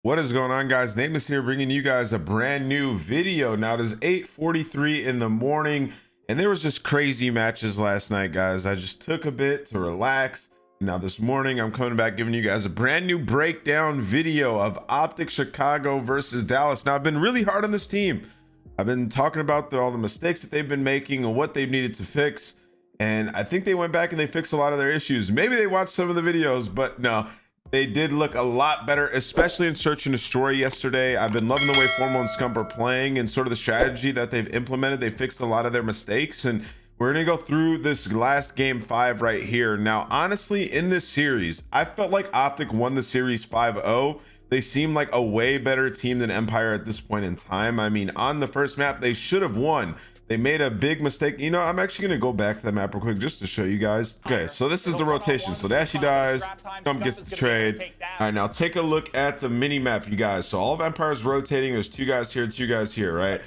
What is going on, guys? Nameless here, bringing you guys a brand new video. Now it is 8:43 in the morning, and there was just crazy matches last night, guys. I just took a bit to relax. Now this morning, I'm coming back giving you guys a brand new breakdown video of Optic Chicago versus Dallas. Now I've been really hard on this team. I've been talking about all the mistakes that they've been making and what they've needed to fix. And I think they went back and they fixed a lot of their issues. Maybe they watched some of the videos, but no. They did look a lot better, especially in Search and Destroy yesterday. I've been loving the way Formal and Scump are playing and sort of the strategy that they've implemented. They fixed a lot of their mistakes, and we're going to go through this last game 5 right here. Now, honestly, in this series, I felt like Optic won the series 5-0. They seem like a way better team than Empire at this point in time. I mean, on the first map, they should have won. They made a big mistake. You know, I'm actually going to go back to that map real quick just to show you guys. Okay, so this is the rotation. So Dashy dies, Scump gets the trade. All right, now take a look at the mini map, you guys. So all of Empire's rotating. There's 2 guys here, 2 guys here, right?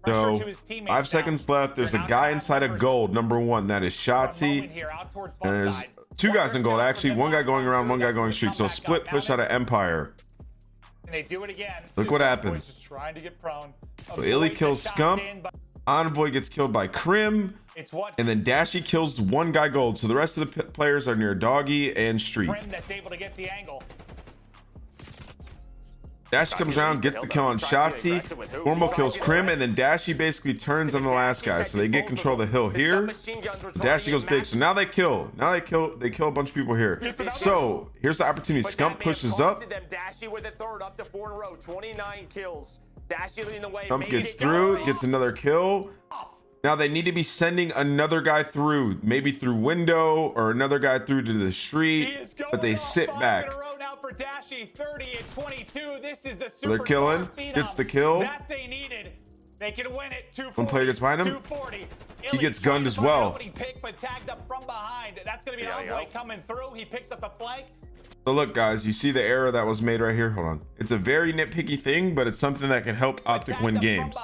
So 5 seconds left. There's a guy inside of gold, number 1. That is Shotzi. And there's 2 guys in gold. Actually, 1 guy going around, 1 guy going street. So split push out of Empire. And they do it again. Look what happens. So Illy kills Scump. Envoy gets killed by Crim, and then Dashy kills 1 guy gold. So the rest of the players are near Doggy and Street. That's able to get the angle. Dashy comes around, gets the kill on Shotzi. Formal kills Crim, and then Dashy basically turns on the last guy. So they get control of the hill here. Dashy goes big. So now they kill. They kill a bunch of people here. So here's the opportunity. Scump pushes up. Dashy with the third, up to 4 in a row. 29 kills. Dashy leading the way. Scump gets through, gets another kill. Now they need to be sending another guy through, maybe through window or another guy through to the street, but they sit back. For Dashy, 30 and 22. This is the They're killing. Gets the kill. That they needed. They can win it. 240. 1 player gets behind him. 240. He gets gunned as well. But tagged up from behind. That's going to be an Envoy coming through. He picks up the flank. So look, guys, you see the error that was made right here. Hold on. It's a very nitpicky thing, but it's something that can help Optic win games.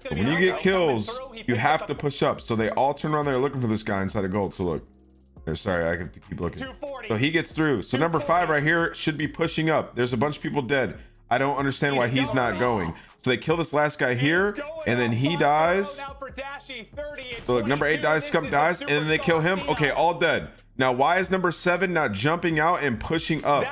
When you get kills, you have to push up. So they all turn around there looking for this guy inside of gold. So look. Sorry, I have to keep looking. So he gets through. So number 5 right here should be pushing up. There's a bunch of people dead. I don't understand why he's not going. So they kill this last guy here, and then he dies. So look, number 8 dies, Scump dies, and then they kill him. Okay, all dead. Now, why is number 7 not jumping out and pushing up?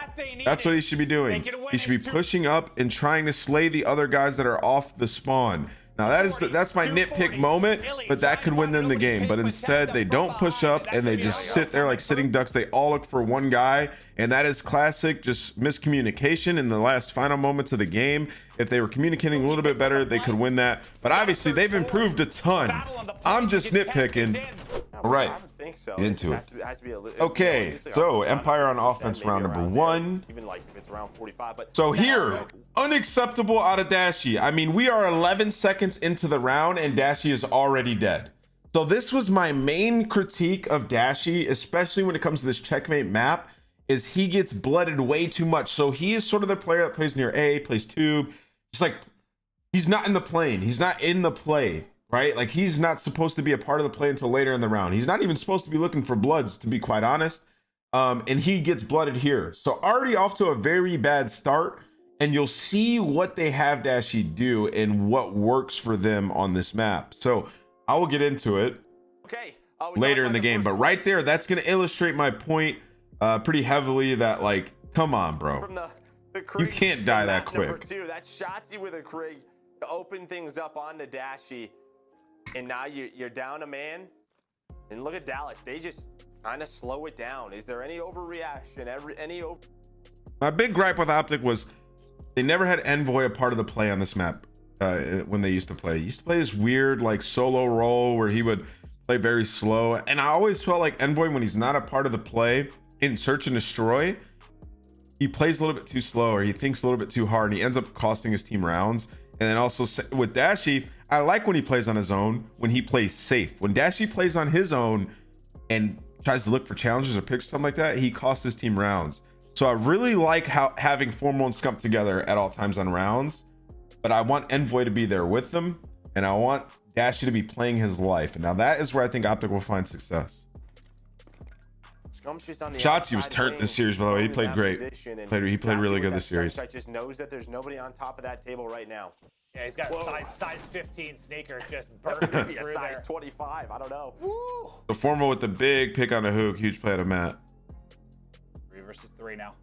That's what he should be doing. He should be pushing up and trying to slay the other guys that are off the spawn. Now that's my nitpick moment, but that could win them the game. But instead, they don't push up and they just sit there like sitting ducks. They all look for 1 guy, and that is classic just miscommunication in the last final moments of the game. If they were communicating a little bit better, they could win that. But obviously, they've improved a ton. I'm just nitpicking. All right, into it. Okay, so Empire on offense round number 1. So here, unacceptable out of Dashy. I mean, we are 11 seconds into the round and Dashy is already dead. So this was my main critique of Dashy, especially when it comes to this checkmate map, is he gets blooded way too much. So he is sort of the player that plays near A, plays tube. It's like, he's not in the plane. He's not in the play. Right? Like, he's not supposed to be a part of the play until later in the round. He's not even supposed to be looking for bloods, to be quite honest. And he gets blooded here. So already off to a very bad start. And you'll see what they have Dashy do and what works for them on this map. So I will get into it later in the game. But right there, that's going to illustrate my point pretty heavily that, like, come on, bro. You can't die that quick. That's Shotzi with a Krieg to open things up on the Dashy. And now you're down a man. And look at Dallas. They just kind of slow it down. Is there any overreaction? My big gripe with Optic was they never had Envoy a part of the play on this map when they used to play. He used to play this weird like solo role where he would play very slow. And I always felt like Envoy, when he's not a part of the play in Search and Destroy, he plays a little bit too slow or he thinks a little bit too hard and he ends up costing his team rounds. And then also with Dashy, I like when he plays on his own, when he plays safe. When Dashy plays on his own and tries to look for challenges or picks something like that, he costs his team rounds. So I really like having Formal and Scump together at all times on rounds, but I want Envoy to be there with them, and I want Dashy to be playing his life. And now that is where I think Optic will find success. Scump's just on the Shotzi was outside turned wing, this series, by the way. He in played that great. position, and He played really good this series. Just knows that there's nobody on top of that table right now. Yeah, he's got a size 15 sneaker just bursting Maybe a through size there. 25. I don't know. Woo. The Formal with the big pick on the hook. Huge play out of Matt. 3 versus 3 now.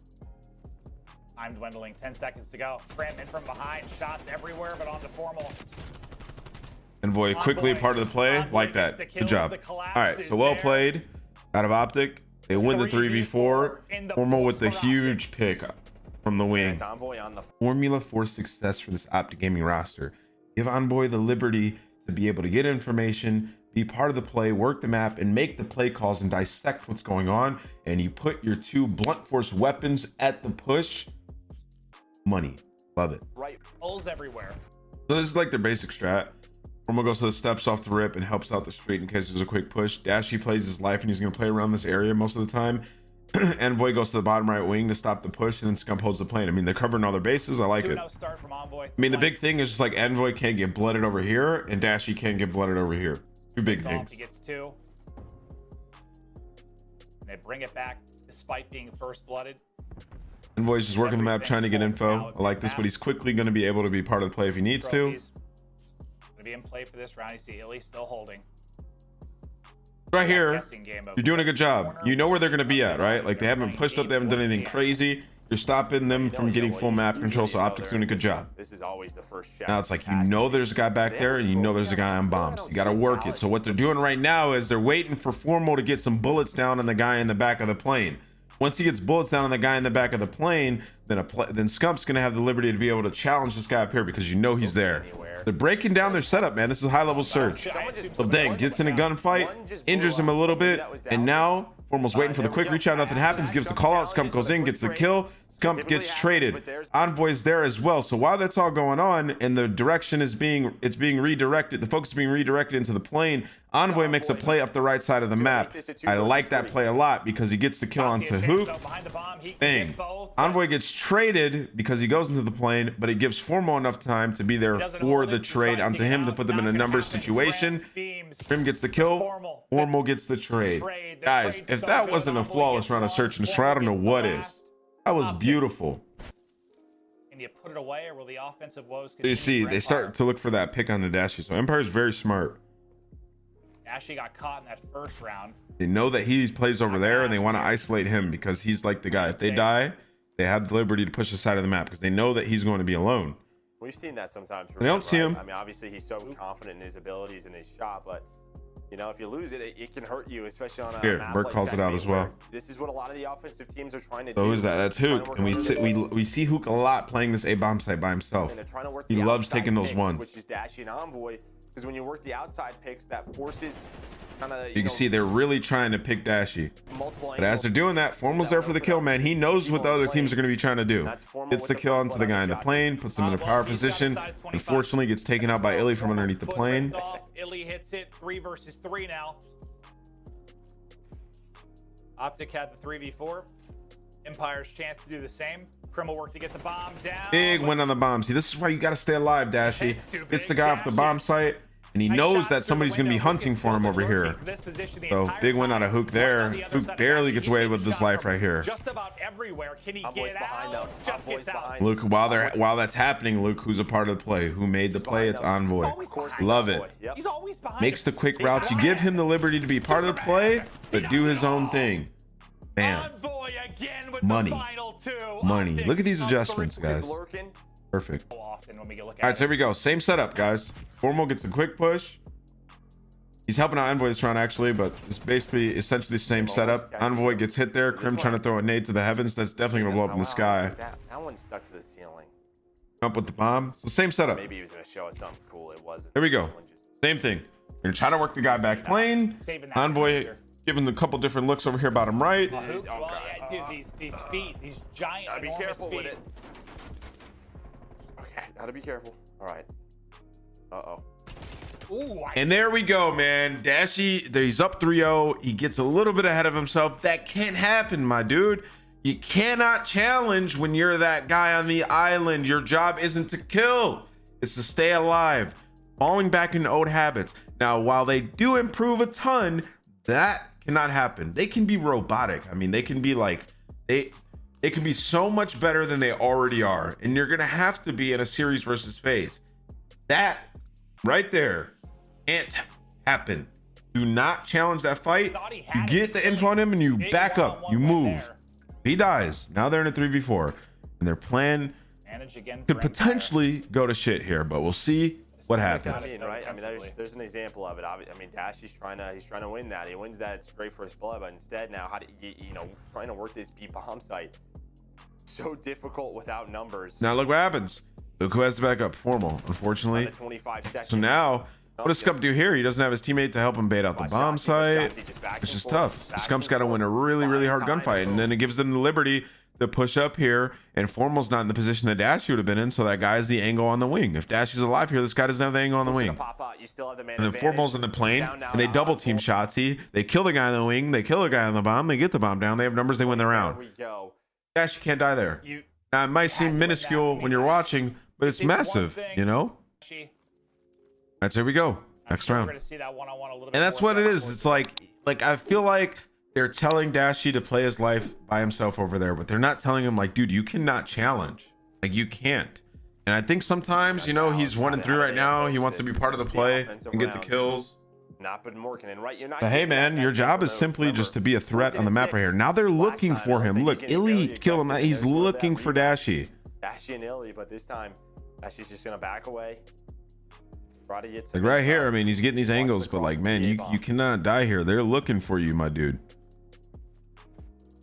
Time dwindling. 10 seconds to go. Cram in from behind. Shots everywhere, but on the Formal. Envoy quickly part of the play. Like that. Good job. All right, so well played out of Optic. They win the 3v4. Formal with the huge pick from the wing. Formula for success for this Optic Gaming roster. Give Envoy the liberty to be able to get information, be part of the play, work the map, and make the play calls and dissect what's going on. And you put your 2 blunt force weapons at the push. Money. Love it. Right. Holes everywhere. So this is like their basic strat. Formal goes to the steps off the rip and helps out the street in case there's a quick push. Dashy plays his life and he's going to play around this area most of the time. Envoy goes to the bottom right wing to stop the push, and then Scump holds the plane. I mean, they're covering all their bases. I like it. Start from Envoy. I mean, the big thing is just like Envoy can't get blooded over here and Dashy can't get blooded over here. 2 big things. He gets 2. And they bring it back despite being first blooded. Envoy's just working the map, trying to get info. I like this, but he's quickly going to be able to be part of the play if he needs to. Going to be in play for this round. You see Illy still holding. Right here, you're doing a good job. You know where they're going to be at, right? Like, they haven't pushed up, they haven't done anything crazy. You're stopping them from getting full map control, so Optic's doing a good job. This is always the first shot. Now it's like, you know there's a guy back there, and you know there's a guy on bombs. You got to work it. So what they're doing right now is they're waiting for Formal to get some bullets down on the guy in the back of the plane. Once he gets bullets down on the guy in the back of the plane, then Scump's going to have the liberty to be able to challenge this guy up here because you know he's there. They're breaking down their setup, man. This is a high-level search. So dang, gets in a gunfight, injures him a little bit, and now Formal's waiting for the quick reach out. Nothing happens, gives the call out. Scump goes in, gets the kill. Scump gets traded. Envoy's there as well. So while that's all going on and the direction is being redirected, the focus is being redirected into the plane, Envoy makes a play up the right side of the map. I like that play a lot because he gets the kill onto Hook. Bang. Envoy gets traded because he goes into the plane, but it gives Formal enough time to be there for the trade onto him to put them in a numbers situation. Grim gets the kill. Formal gets the trade. Guys, if that wasn't a flawless round of search and destroy, I don't know what is. That was beautiful. And you put it away, or will the offensive woes continue? You see, they start to look for that pick on the Dashy. So Empire's very smart. Dashy got caught in that first round. They know that he plays over there, and they want to isolate him because he's like the guy. If they die, they have the liberty to push the side of the map because they know that he's going to be alone. We've seen that sometimes. They don't see him. I mean, obviously he's so confident in his abilities and his shot, but you know, if you lose it, it can hurt you, especially on a map Bert like calls it out as well. This is what a lot of the offensive teams are trying to do. So who's that? That's Hook, and we see Hook a lot playing this A bomb site by himself. He loves taking those ones. Which is Dashy and Envoy, because when you work the outside picks, that forces kind of. You can see they're really trying to pick Dashy. But as they're doing that, Formal's there for the kill, man. He knows what the other teams are going to be trying to do. Gets the kill onto the guy in the plane, puts him in a power position. Unfortunately, gets taken out by Illy from underneath the plane. Illy hits it. 3 versus 3 now. Optic had the 3v4. Empire's chance to do the same. Criminal work to get the bomb down. Big win on the bomb. See, this is why you got to stay alive, Dashy. Gets the guy off the bomb site, and he knows that somebody's going to be hunting for him over here. So big win out of Hook there. Hook barely gets away with this life right here. Just about everywhere. Can he get out? Just gets out. Luke, while that's happening, Luke, who's a part of the play, who made the play, it's Envoy. Love it. Makes the quick routes. You give him the liberty to be part of the play, but do his own thing. Bam. Money. Money. Look at these adjustments, guys. Perfect. All right, so here we go. Same setup, guys. Formal gets a quick push. He's helping out Envoy this round, actually, but it's basically essentially the same setup. Envoy gets hit there. Crim trying to throw a nade to the heavens. That's definitely going to blow up in the sky. That one stuck to the ceiling. Jump with the bomb. So same setup. Maybe he was going to show us something cool. It wasn't. There we go. Same thing. You're going to try to work the guy back plane. Envoy giving a couple different looks over here, bottom right. Dude, these feet, these giant, gotta be careful with it. Okay, gotta be careful. All right. And there we go, man. Dashy, he's up 3-0. He gets a little bit ahead of himself. That can't happen, my dude. You cannot challenge when you're that guy on the island. Your job isn't to kill. It's to stay alive. Falling back into old habits. Now, while they do improve a ton, that cannot happen. They can be robotic. I mean, they can be like, it can be so much better than they already are. And you're going to have to be in a series versus FaZe. That right there can't happen. Do not challenge that fight. You get the info on him and you back up. You move. He dies. Now they're in a 3v4. And their plan could potentially go to shit here, but we'll see what happens. I mean, right? I mean, there's an example of it. I mean, Dash, he's trying to win that. He wins that. It's great for his blood, but instead now, how do you know, trying to work this B bomb site, so difficult without numbers. Now look what happens. Look who has to back up. Formal, unfortunately. 25 seconds. So now, what does Scump do here? He doesn't have his teammate to help him bait out the bomb site. It's just tough. Scump's got to win a really, really hard gunfight, and then it gives them the liberty to push up here, and Formal's not in the position that Dashy would have been in, so that guy has the angle on the wing. If Dashy's alive here, this guy doesn't have the angle on the wing. And then Formal's in the plane, and they double team Shotzzy. They kill the guy on the wing, they kill the guy on the bomb, they get the bomb down, they have numbers, they win the round. Dashy can't die there. Now, it might seem minuscule when you're watching, but it's massive, you know? That's here we go. Next round. And that's what it is. It's like I feel like they're telling Dashy to play his life by himself over there, but they're not telling him, like, dude, you cannot challenge. Like, you can't. And I think sometimes, you know, he's 1-3 right now. He wants to be part of the play and get the kills. Not been working, and right, you're not. But hey, man, your job is simply just to be a threat on the map right here. Now they're looking for him. Look, Illy killed him. He's looking for Dashy. Dashy and Illy, but this time, Dashy's just gonna back away. Like right here, I mean, he's getting these angles, but like, man, you cannot die here. They're looking for you, my dude.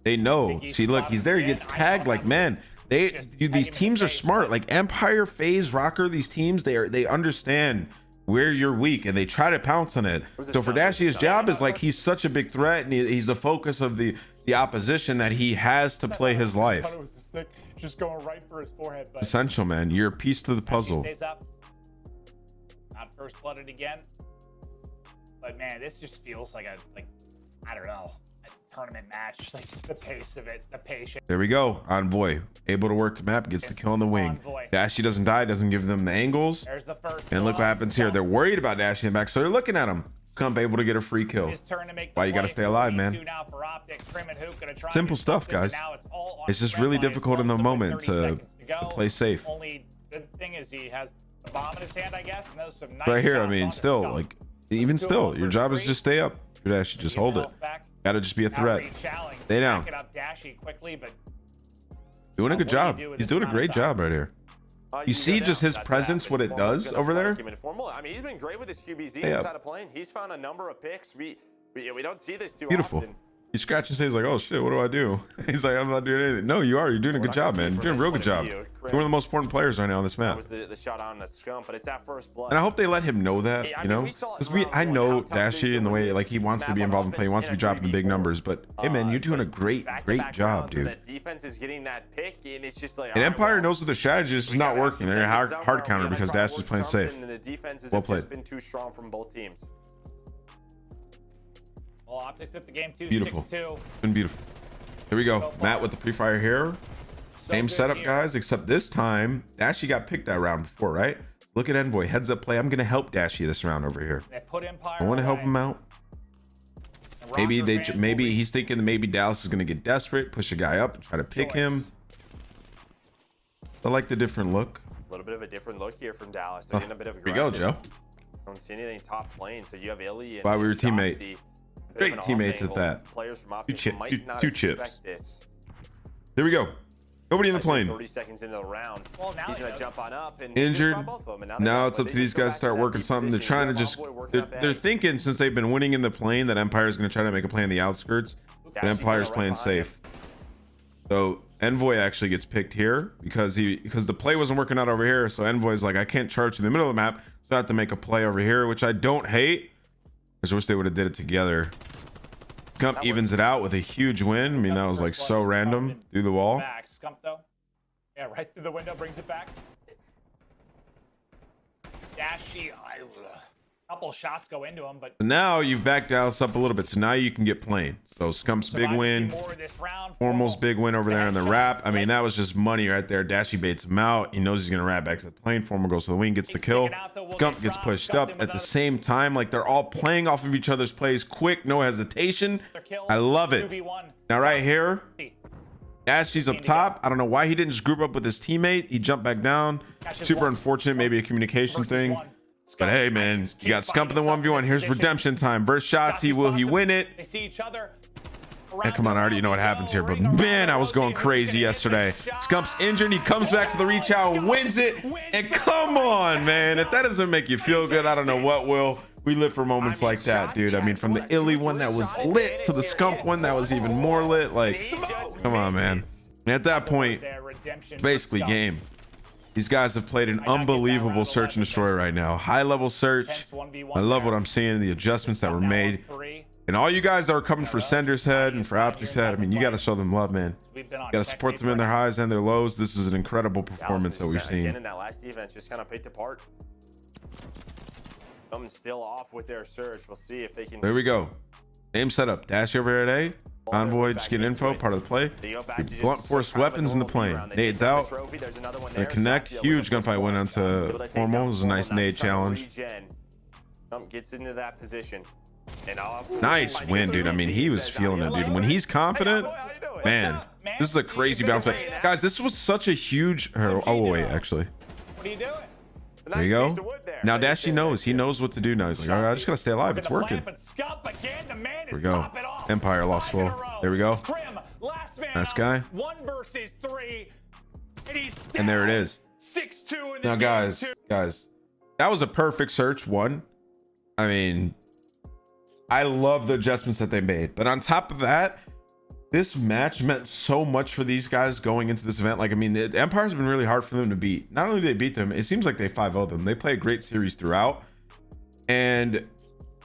They know. See, look, he's there. He gets tagged. Like, man, these teams are smart. Like Empire, FaZe, Rocker, these teams, they understand where you're weak and they try to pounce on it. So for Dashy, his job is like, he's such a big threat and he's the focus of the opposition that he has to play his life. Just going right for his forehead. But essential, man. You're a piece to the puzzle. Not first blooded again, but man, this just feels like I don't know, a tournament match. Like just the pace of it, the patience. There we go. Envoy able to work the map, gets the kill on the wing. Dashy doesn't die, doesn't give them the angles. There's the first. And look what happens here. They're worried about Dashy in the back, so they're looking at him. Scump able to get a free kill. Why you got to stay alive, man. Simple stuff, guys. It's just really difficult in the moment to play safe. Only good thing is he has the bomb in his hand, I guess. And those some nice right here, I mean, still, like, even still, your job is just stay up. Dashy, just hold it. Gotta just be a threat. Stay down. Doing a good job. He's doing a great job right here. You see just his presence, what it does over there? I mean, he's been great with his QBZ inside of plane. He's found a number of picks. We don't see this too often. He's scratching his head. He's like, oh shit, what do I do? He's like, I'm not doing anything. No, you are. You're doing a good job, man. You're doing a real good job. You're one of the most important players right now on this map. That was the shot on the Scump, but it's that first blood. And I hope they let him know that, you know? Because I know Dashy in the way, like, he wants to be involved in play. He wants to be dropping the big numbers. But, hey, man, you're doing a great job, dude. That defense is getting that pick, and it's just like... And Empire knows that the strategy is not working. They're hard counter because Dashy's playing safe. Well played. Been too strong from both teams. Well, Optic took the game too. Beautiful. 6-2. Been beautiful. Here we go. Matt with the pre-fire here. Same setup, guys, except this time Dashy got picked that round before, right? Look at Envoy. Heads up play. I'm going to help Dashy this round over here. I want to help him out. Maybe he's thinking that maybe Dallas is going to get desperate, push a guy up and try to pick him. I like the different look. A little bit of a different look here from Dallas. They're getting a bit of aggression. Here we go, Joe. Don't see anything top lane, so you have Illy and why we were teammates. Shotzzy. Great teammates at that. Players from Optic might not two chips. expect this. Here we go. Nobody in the plane. 30 seconds into the round. Well, now he's gonna jump on up and injured. both of them. Now it's up to these guys to start working something. They're trying to just. They're thinking since they've been winning in the plane that Empire is going to try to make a play on the outskirts. But Empire's playing safe. So Envoy actually gets picked here because the play wasn't working out over here. So Envoy's like, I can't charge in the middle of the map, so I have to make a play over here, which I don't hate. I just wish they would have did it together. Scump evens it out with a huge win. I mean, that was like so random through the wall. Scump though, yeah, right through the window, brings it back. Dashy, couple shots go into him, but now you've backed Dallas up a little bit, so now you can get playing. So Scump's big win, Formal's big win over there in the wrap. I mean, that was just money right there. Dashy baits him out. He knows he's gonna wrap back to the plane. Formal goes to the wing, gets the kill. Scump gets pushed up at the same time. Like, they're all playing off of each other's plays quick, no hesitation. I love it. Now right here, Dashy's up top. I don't know why he didn't just group up with his teammate. He jumped back down. Super unfortunate, maybe a communication thing. But hey, man, you got Scump in the 1v1. Here's redemption time. Burst shots. Will he win it? They see each other. And come on, I already know what happens here. But man, I was going crazy yesterday. Scump's injured. He comes back to the reach out and wins it. And come on, man. If that doesn't make you feel good, I don't know what will. We live for moments like that, dude. I mean, from the Illy one that was lit to the Scump one that was even more lit. Like, come on, man. And at that point, basically game. These guys have played an unbelievable search and destroy right now. High level search. I love what I'm seeing, the adjustments that were made. And all you guys that are coming for Sender's head and for Optic's head, I mean, you got to show them love, man. You got to support them in their highs and their lows. This is an incredible performance that we've seen. In that last defense, just kind of picked apart. Coming still off with their search. We'll see if they can. There we go. Aim setup. Dash over here at A. Convoy, just get info, part of the play. Blunt force weapons in the plane. Nades out. Gonna connect. Huge gunfight went on to Formal. This is a nice nade challenge. Gets into that position. Nice win, dude. I mean, he was feeling it, dude. When he's confident, man, this is a crazy bounce back. Guys, this was such a huge. Oh, wait, actually. What are you doing? There you go. Now Dashy knows. He knows what to do now. He's like, all right, I just gotta stay alive. It's working. There we go. Empire lost full. There we go. Nice guy. And there it is. Now, guys, that was a perfect search. One. I mean, I love the adjustments that they made. But on top of that, this match meant so much for these guys going into this event. Like, I mean, the Empire's been really hard for them to beat. Not only did they beat them, it seems like they 5-0'd them. They play a great series throughout. And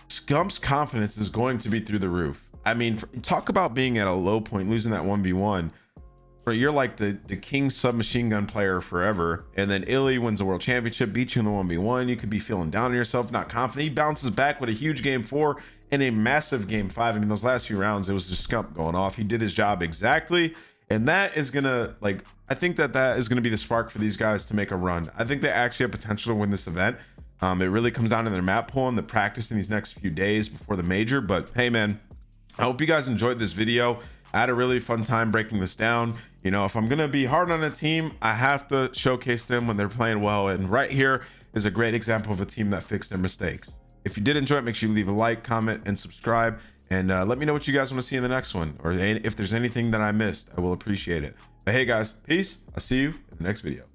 Scump's confidence is going to be through the roof. I mean, talk about being at a low point, losing that 1v1. You're like the king submachine gun player forever. And then Illy wins the world championship, beats you in the 1v1. You could be feeling down on yourself, not confident. He bounces back with a huge game 4 and a massive game 5. I mean, those last few rounds, it was just Scump going off. He did his job exactly. And that is gonna, like, I think that is gonna be the spark for these guys to make a run. I think they actually have potential to win this event. It really comes down to their map pull and the practice in these next few days before the major. But hey, man, I hope you guys enjoyed this video. I had a really fun time breaking this down. You know, if I'm gonna be hard on a team, I have to showcase them when they're playing well. And right here is a great example of a team that fixed their mistakes. If you did enjoy it, make sure you leave a like, comment, and subscribe. And let me know what you guys want to see in the next one. Or if there's anything that I missed, I will appreciate it. But hey, guys, peace. I'll see you in the next video.